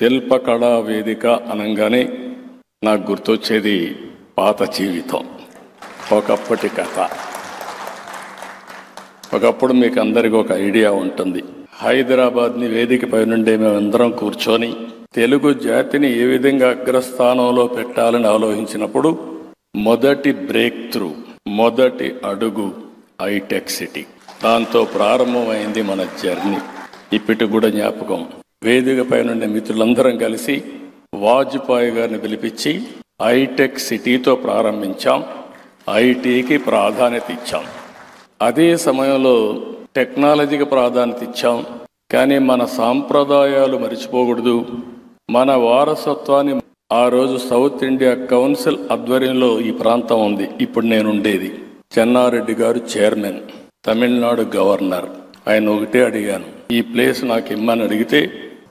శిల్పకళా వేదిక అనగానే నాకు గుర్తొచ్చేది పాత జీవితం, ఒకప్పటి కథ. ఒకప్పుడు మీకు అందరికీ ఒక ఐడియా ఉంటుంది. హైదరాబాద్ని వేదికపై నుండి మేమందరం కూర్చొని తెలుగు జాతిని ఏ విధంగా అగ్రస్థానంలో పెట్టాలని ఆలోచించినప్పుడు మొదటి బ్రేక్ త్రూ, మొదటి అడుగు హైటెక్ సిటీ. దాంతో ప్రారంభమైంది మన జర్నీ. ఇప్పటికి కూడా జ్ఞాపకం. వేదికపై నుండి మిత్రులందరం కలిసి వాజ్పేయి గారిని పిలిపించి హైటెక్ సిటీతో ప్రారంభించాం. ఐటీకి ప్రాధాన్యత ఇచ్చాం. అదే సమయంలో టెక్నాలజీకి ప్రాధాన్యత ఇచ్చాం. కానీ మన సాంప్రదాయాలు మర్చిపోకూడదు. మన వారసత్వాన్ని ఆ రోజు సౌత్ ఇండియా కౌన్సిల్ ఆధ్వర్యంలో ఈ ప్రాంతం ఉంది. ఇప్పుడు నేను ఉండేది. చెన్నారెడ్డి గారు చైర్మన్, తమిళనాడు గవర్నర్. ఆయన ఒకటే అడిగాను, ఈ ప్లేస్ నాకు ఇమ్మని అడిగితే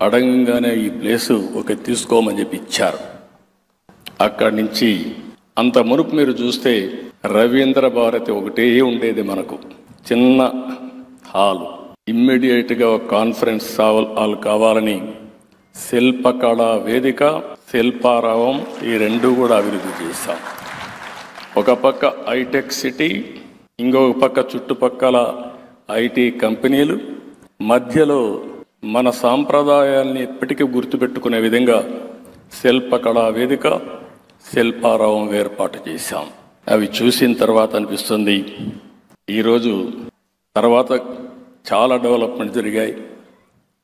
అడగంగానే ఈ ప్లేసు ఒక తీసుకోమని చెప్పి ఇచ్చారు. అక్కడి నుంచి అంత మునుపు మీరు చూస్తే రవీంద్ర భారతి ఒకటే ఉండేది. మనకు చిన్న హాల్, ఇమ్మీడియట్గా ఒక కాన్ఫరెన్స్ హాల్ కావాలని శిల్పకళా వేదిక, శిల్పారావం ఈ రెండు కూడా అభివృద్ధి చేశాం. ఒక పక్క హైటెక్ సిటీ, ఇంకొక పక్క చుట్టుపక్కల ఐటీ కంపెనీలు, మధ్యలో మన సాంప్రదాయాల్ని ఎప్పటికీ గుర్తుపెట్టుకునే విధంగా శిల్పకళా వేదిక, శిల్పారావం ఏర్పాటు చేశాం. అవి చూసిన తర్వాత అనిపిస్తుంది ఈరోజు తర్వాత చాలా డెవలప్మెంట్ జరిగాయి.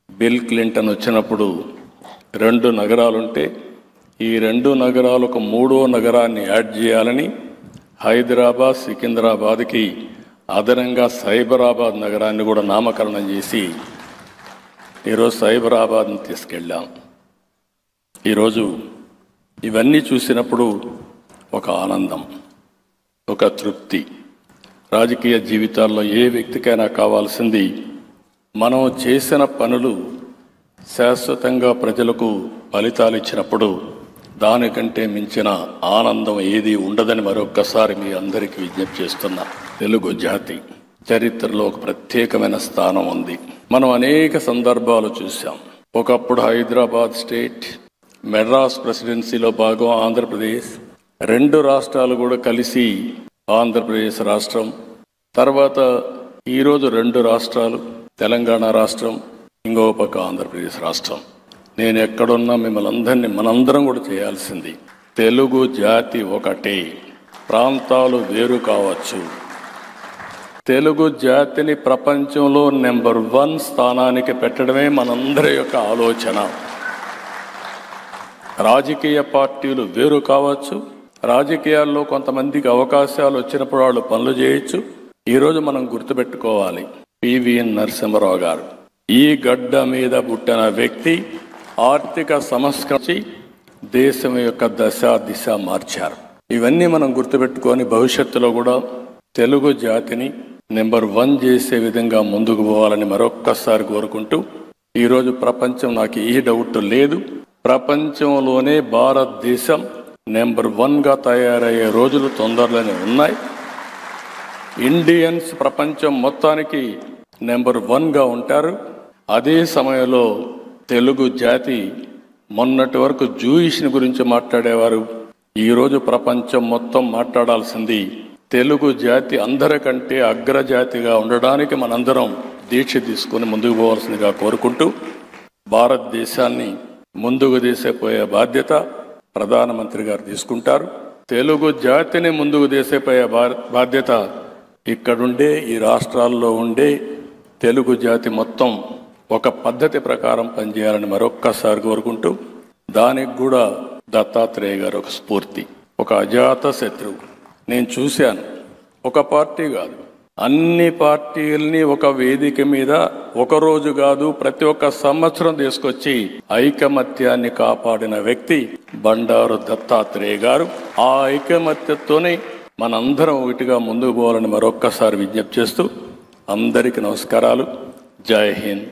బిల్ క్లింటన్ వచ్చినప్పుడు 2 నగరాలుంటే ఈ 2 నగరాలకు 3వ నగరాన్ని యాడ్ చేయాలని హైదరాబాద్, సికింద్రాబాద్కి అదనంగా సైబరాబాద్ నగరాన్ని కూడా నామకరణం చేసి ఈరోజు సైబరాబాద్ని తీసుకెళ్ళాం. ఈరోజు ఇవన్నీ చూసినప్పుడు ఒక ఆనందం, ఒక తృప్తి. రాజకీయ జీవితాల్లో ఏ వ్యక్తికైనా కావాల్సింది మనం చేసిన పనులు శాశ్వతంగా ప్రజలకు ఫలితాలు ఇచ్చినప్పుడు దానికంటే మించిన ఆనందం ఏది ఉండదని మరొక్కసారి మీ అందరికీ విజ్ఞప్తి చేస్తున్నా. తెలుగు జాతి చరిత్రలో ఒక ప్రత్యేకమైన స్థానం ఉంది. మనం అనేక సందర్భాలు చూసాం. ఒకప్పుడు హైదరాబాద్ స్టేట్, మెడ్రాస్ ప్రెసిడెన్సీలో భాగం ఆంధ్రప్రదేశ్, 2 రాష్ట్రాలు కూడా కలిసి ఆంధ్రప్రదేశ్ రాష్ట్రం. తర్వాత ఈరోజు 2 రాష్ట్రాలు, తెలంగాణ రాష్ట్రం, ఇంకో పక్క ఆంధ్రప్రదేశ్ రాష్ట్రం. నేను ఎక్కడున్నా మిమ్మల్ని అందరినీ మనందరం కూడా చేయాల్సింది, తెలుగు జాతి ఒకటే, ప్రాంతాలు వేరు కావచ్చు. తెలుగు జాతిని ప్రపంచంలో నెంబర్ 1 స్థానానికి పెట్టడమే మనందరి యొక్క ఆలోచన. రాజకీయ పార్టీలు వేరు కావచ్చు, రాజకీయాల్లో కొంతమందికి అవకాశాలు వచ్చినప్పుడు వాళ్ళు పనులు చేయొచ్చు. ఈరోజు మనం గుర్తుపెట్టుకోవాలి, పివిఎన్ నరసింహారావు గారు ఈ గడ్డ మీద పుట్టిన వ్యక్తి. ఆర్థిక సంస్కరించి దేశం యొక్క దిశ మార్చారు. ఇవన్నీ మనం గుర్తుపెట్టుకొని భవిష్యత్తులో కూడా తెలుగు జాతిని నెంబర్ 1 చేసే విధంగా ముందుకు పోవాలని మరొక్కసారి కోరుకుంటూ, ఈరోజు ప్రపంచం, నాకు ఏ డౌట్ లేదు, ప్రపంచంలోనే భారతదేశం నెంబర్ 1గా తయారయ్యే రోజులు తొందరలోనే ఉన్నాయి. ఇండియన్స్ ప్రపంచం మొత్తానికి నెంబర్ 1గా ఉంటారు. అదే సమయంలో తెలుగు జాతి, మొన్నటి వరకు జూయిష్ని గురించి మాట్లాడేవారు, ఈరోజు ప్రపంచం మొత్తం మాట్లాడాల్సింది తెలుగు జాతి అందరికంటే అగ్రజాతిగా ఉండడానికి మనందరం దీక్ష తీసుకుని ముందుకు పోవాల్సిందిగా కోరుకుంటూ, భారతదేశాన్ని ముందుకు తీసేపోయే బాధ్యత ప్రధానమంత్రి గారు తీసుకుంటారు. తెలుగు జాతిని ముందుకు తీసేపోయే బాధ్యత ఇక్కడుండే, ఈ రాష్ట్రాల్లో ఉండే తెలుగు జాతి మొత్తం ఒక పద్ధతి ప్రకారం పనిచేయాలని మరొక్కసారి కోరుకుంటూ, దానికి కూడా దత్తాత్రేయ గారు ఒక స్ఫూర్తి, ఒక అజాత శత్రువు. నేను చూశాను, ఒక పార్టీ కాదు, అన్ని పార్టీల్ని ఒక వేదిక మీద ఒకరోజు కాదు ప్రతి ఒక్క సంవత్సరం తీసుకొచ్చి ఐకమత్యాన్ని కాపాడిన వ్యక్తి బండారు దత్తాత్రేయ గారు. ఆ ఐకమత్యంతోనే మనందరం ఒకటిగా ముందుకు పోవాలని మరొక్కసారి విజ్ఞప్తి చేస్తూ అందరికీ నమస్కారాలు. జై హింద్.